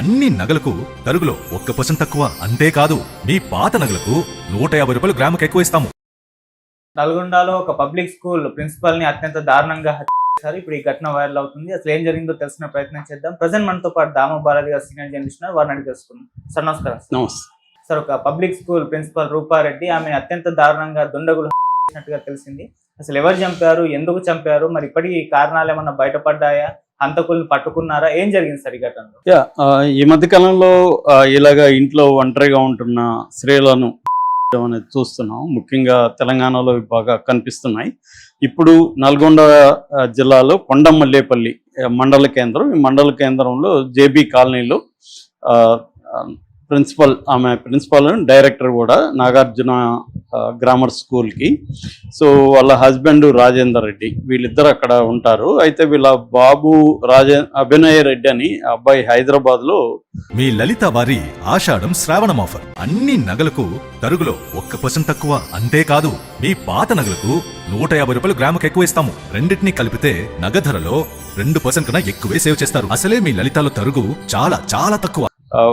అన్ని నగలకు తరుగులో 1% తక్కువ. అంతేకాదు మీ పాత నగలకు 150 రూపాయలు గ్రాముకి ఎక్కువ ఇస్తాము. నల్గొండలో ఒక పబ్లిక్ స్కూల్ ప్రిన్సిపల్ ని అత్యంత దారుణంగా హత్య. ఇప్పుడు ఈ ఘటన వైరల్ అవుతుంది. అసలు ఏం జరిగిందో తెలుసుకునే ప్రయత్నం చేద్దాం. ప్రజెంట్ మనతో పాటు దామ బాలాజీ గారు సీనియర్ జర్నలిస్ట్ వారిని అడిగి తెలుసుకుందాం. సార్ నమస్కారం. నమస్తే సార్, ఒక పబ్లిక్ స్కూల్ ప్రిన్సిపల్ రూపారెడ్డి ఆమె అత్యంత దారుణంగా దుండగులు చేసినట్టుగా తెలిసింది. అసలు ఎవరు చంపారు, ఎందుకు చంపారు, మరి ఇప్పటికీ కారణాలు ఏమన్నా బయటపడ్డాయా, హంతకుల్ని పట్టుకున్నారా, ఏం జరిగింది సార్ ఈ ఘటనలో? ఈ మధ్య కాలంలో ఇలాగా ఇంట్లో ఒంటరిగా ఉంటున్న స్త్రీలను అనేది చూస్తున్నాం. ముఖ్యంగా తెలంగాణలో బాగా కనిపిస్తున్నాయి. ఇప్పుడు నల్గొండ జిల్లాలో కొండమల్లేపల్లి మండల కేంద్రం, ఈ మండల కేంద్రంలో జేబీ కాలనీలో ఆమె ప్రిన్సిపల్ డైరెక్టర్ కూడా నాగార్జున గ్రామర్ స్కూల్కి. సో వాళ్ళ హస్బెండ్ రాజేందర్ రెడ్డి, వీళ్ళిద్దరు అక్కడ ఉంటారు. అయితే వీళ్ళ బాబు అభినయ్ రెడ్డి అని అబ్బాయి హైదరాబాద్లో. మీ లలిత వారి ఆషాఢం శ్రావణం ఆఫర్. అన్ని నగలకు తరుగులో 1% తక్కువ. అంతేకాదు మీ పాత నగలకు 150 రూపాయలు గ్రాముకి ఎక్కువ ఇస్తాము. రెండింటినీ కలిపితే నగ ధరలో 2% కన్నా ఎక్కువే సేవ్ చేస్తారు. అసలే మీ లలితలో తరుగు చాలా చాలా తక్కువ.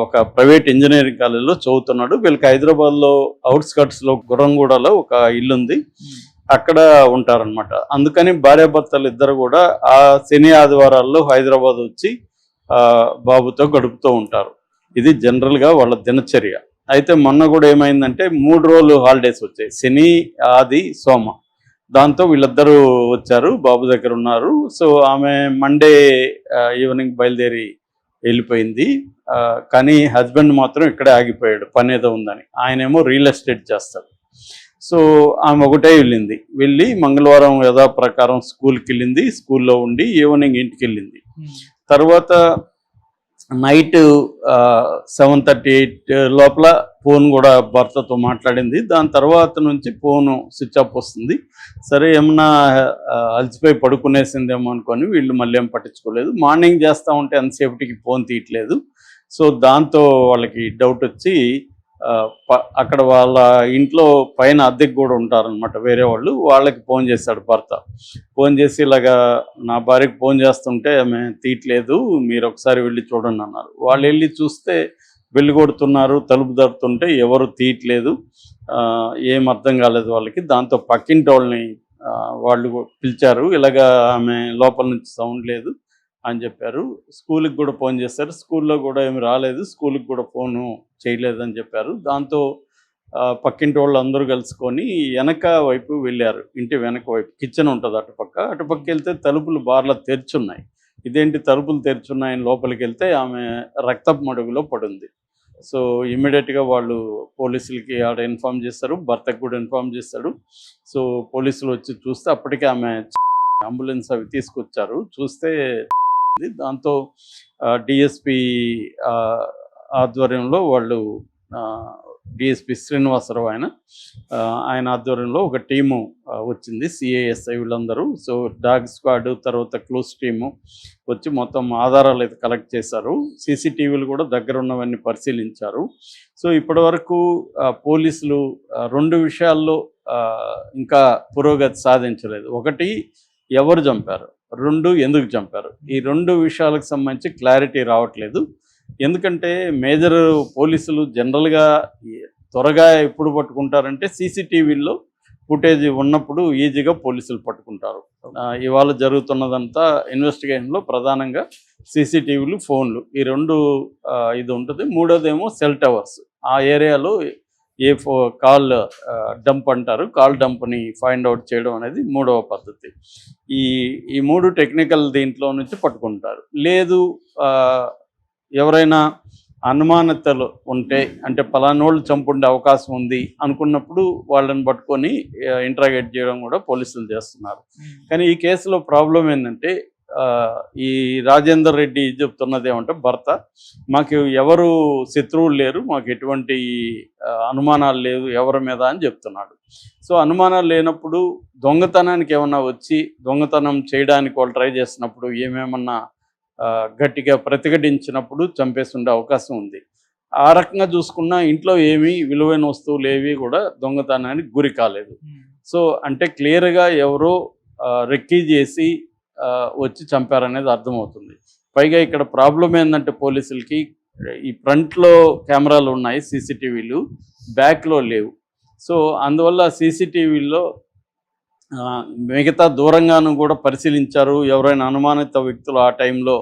ఒక ప్రైవేట్ ఇంజనీరింగ్ కాలేజీలో చదువుతున్నాడు. వీళ్ళకి హైదరాబాద్లో అవుట్స్కట్స్లో గుర్రంగూడలో ఒక ఇల్లు ఉంది, అక్కడ ఉంటారనమాట. అందుకని భార్యాభర్తలు ఇద్దరు కూడా ఆ శని ఆదివారాల్లో హైదరాబాద్ వచ్చి బాబుతో గడుపుతూ ఉంటారు. ఇది జనరల్గా వాళ్ళ దినచర్య. అయితే మొన్న కూడా ఏమైందంటే 3 రోజులు హాలిడేస్ వచ్చాయి, శని ఆది సోమ. దాంతో వీళ్ళిద్దరూ వచ్చారు, బాబు దగ్గర ఉన్నారు. సో ఆమె మండే ఈవినింగ్ బయలుదేరి వెళ్ళిపోయింది. కానీ హస్బెండ్ మాత్రం ఇక్కడే ఆగిపోయాడు, పని ఏదో ఉందని. ఆయనేమో రియల్ ఎస్టేట్ చేస్తాడు. సో ఆమె ఒకటే వెళ్ళి మంగళవారం యథాప్రకారం స్కూల్కి వెళ్ళింది, స్కూల్లో ఉండి ఈవినింగ్ ఇంటికి వెళ్ళింది. తర్వాత నైట్ 7:38 లోపల ఫోన్ కూడా భర్తతో మాట్లాడింది. దాని తర్వాత నుంచి ఫోను స్విచ్ ఆఫ్ వస్తుంది. సరే ఏమన్నా అలసిపోయి పడుకునేసిందేమో అనుకొని వీళ్ళు మళ్ళీ ఏం పట్టించుకోలేదు. మార్నింగ్ చేస్తూ ఉంటే ఎంతసేపటికి ఫోన్ తీయట్లేదు. సో దాంతో వాళ్ళకి డౌట్ వచ్చి అక్కడ వాళ్ళ ఇంట్లో పైన అద్దెకు కూడా ఉంటారనమాట వేరే వాళ్ళు, వాళ్ళకి ఫోన్ చేశాడు భర్త. ఫోన్ చేసి ఇలాగా నా భార్యకి ఫోన్ చేస్తుంటే ఆమె తీయట్లేదు, మీరు ఒకసారి వెళ్ళి చూడండి అన్నారు. వాళ్ళు వెళ్ళి చూస్తే వెళ్ళి కొడుతున్నారు, తలుపు దరుతుంటే ఎవరు తీయట్లేదు. ఏం అర్థం కాలేదు వాళ్ళకి. దాంతో పక్కింటి వాళ్ళని వాళ్ళు పిలిచారు. ఇలాగా ఆమె లోపల నుంచి సౌండ్ లేదు అని చెప్పారు. స్కూల్కి కూడా ఫోన్ చేశారు, స్కూల్లో కూడా ఏమి రాలేదు, స్కూల్కి కూడా ఫోను చేయలేదని చెప్పారు. దాంతో పక్కింటి వాళ్ళు అందరూ కలుసుకొని వెనక వైపు వెళ్ళారు. ఇంటి వెనక వైపు కిచెన్ ఉంటుంది అటుపక్క వెళ్తే తలుపులు బార్లా తెరుచున్నాయి. ఇదేంటి తలుపులు తెరుచున్నాయని లోపలికి వెళ్తే ఆమె రక్తపు మడుగులో పడుంది. సో ఇమ్మీడియట్గా వాళ్ళు పోలీసులకి ఆడ ఇన్ఫామ్ చేస్తారు, భర్తకు కూడా ఇన్ఫామ్ చేస్తాడు. సో పోలీసులు వచ్చి చూస్తే అప్పటికే ఆమె అంబులెన్స్ అవి తీసుకొచ్చారు. చూస్తే దాంతో డిఎస్పి ఆధ్వర్యంలో వాళ్ళు, డిఎస్పి శ్రీనివాసరావు ఆయన ఆధ్వర్యంలో ఒక టీము వచ్చింది, సిఐఎస్ఐ వీళ్ళందరూ. సో డాగ్ స్క్వాడ్ తర్వాత క్లోజ్ టీము వచ్చి మొత్తం ఆధారాలు అయితే కలెక్ట్ చేశారు. సీసీటీవీలు కూడా దగ్గర ఉన్నవన్నీ పరిశీలించారు. సో ఇప్పటివరకు పోలీసులు 2 విషయాల్లో ఇంకా పురోగతి సాధించలేదు. ఒకటి, ఎవరు చంపారు, 2 ఎందుకు చంపారు. ఈ 2 విషయాలకు సంబంధించి క్లారిటీ రావట్లేదు. ఎందుకంటే మేజర్ పోలీసులు జనరల్గా త్వరగా ఎప్పుడు పట్టుకుంటారంటే సీసీటీవీల్లో ఫుటేజ్ ఉన్నప్పుడు ఈజీగా పోలీసులు పట్టుకుంటారు. ఇవాళ జరుగుతున్నదంతా ఇన్వెస్టిగేషన్లో ప్రధానంగా సీసీటీవీలు, ఫోన్లు, ఈ 2 ఇది ఉంటుంది. మూడోదేమో సెల్ టవర్స్. ఆ ఏరియాలో కాల్ డంప్ అంటారు, కాల్ డంప్ని ఫైండ్ అవుట్ చేయడం అనేది 3వ పద్ధతి. ఈ 3 టెక్నికల్ దీంట్లో నుంచి పట్టుకుంటారు. లేదు ఎవరైనా అనుమానితలు ఉంటే, అంటే పలానోళ్ళు చంపుండే అవకాశం ఉంది అనుకున్నప్పుడు వాళ్ళని పట్టుకొని ఇంట్రాగేట్ చేయడం కూడా పోలీసులు చేస్తున్నారు. కానీ ఈ కేసులో ప్రాబ్లం ఏంటంటే ఈ రాజేందర్ రెడ్డి చెప్తున్నది ఏమంటే, భర్త మాకు ఎవరు శత్రువులు లేరు, మాకు ఎటువంటి అనుమానాలు లేవు ఎవరి మీద అని చెప్తున్నాడు. సో అనుమానాలు లేనప్పుడు దొంగతనానికి ఏమన్నా వచ్చి దొంగతనం చేయడానికి వాళ్ళు ట్రై చేసినప్పుడు ఏమేమన్నా గట్టిగా ప్రతిఘటించినప్పుడు చంపేసి ఉండే అవకాశం ఉంది. ఆ రకంగా చూసుకున్నా ఇంట్లో ఏమీ విలువైన వస్తువులు ఏవి కూడా దొంగతనానికి గురి కాలేదు. సో అంటే క్లియర్గా ఎవరో రెక్కీ చేసి వచ్చి చంపారనేది అర్థమవుతుంది. పైగా ఇక్కడ ప్రాబ్లం ఏంటంటే పోలీసులకి ఈ ఫ్రంట్లో కెమెరాలు ఉన్నాయి సీసీటీవీలు, బ్యాక్లో లేవు. సో అందువల్ల సీసీటీవీల్లో మిగతా దూరంగాను కూడా పరిశీలించారు. ఎవరైనా అనుమానిత వ్యక్తులు ఆ టైంలో